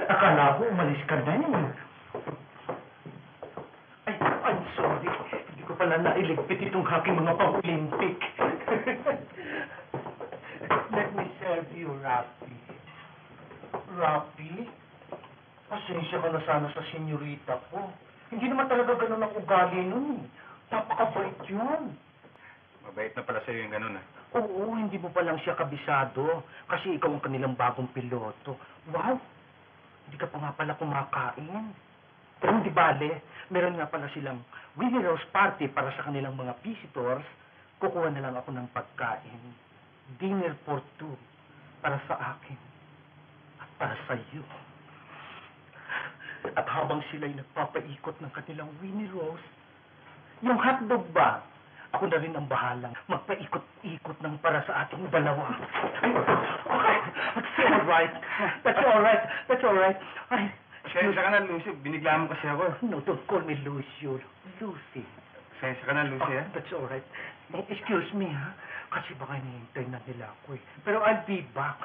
Akala ko umalis ka na eh. Ay, I'm sorry. Hindi ko pala nailigpit itong aking mga pang-Olympic. Let me serve you, Rafi. Rafi? Pasensya ka na sana sa senyorita ko. Hindi naman talaga ganun ang ugali nun eh. Napakabait yun. Mabait na pala sa'yo yung ganun, ah. Oo, hindi mo pa lang siya kabisado. Kasi ikaw ang kanilang bagong piloto. Wow! Hindi ka pa nga pala kumakain. Pero hindi bale, meron nga pala silang Winnie Rose Party para sa kanilang mga visitors. Kukuha na lang ako ng pagkain. Dinner for two. Para sa akin. At para sa iyo. At habang sila'y nagpapaikot ng kanilang Winnie Rose, yung hotdog ba, ako na rin ang bahalang magpaikot-ikot ng para sa ating dalawa. Okay, that's all right. That's all right. That's all right. Ay, Pasensya ka na, Lucy. Binigla mo kasi ako. no, don't call me Lucio. Lucy. Pasensya ka na, Lucy, ah. That's all right. Excuse me, ha? Kasi baka hinihintay na nila ako eh. Pero I'll be back.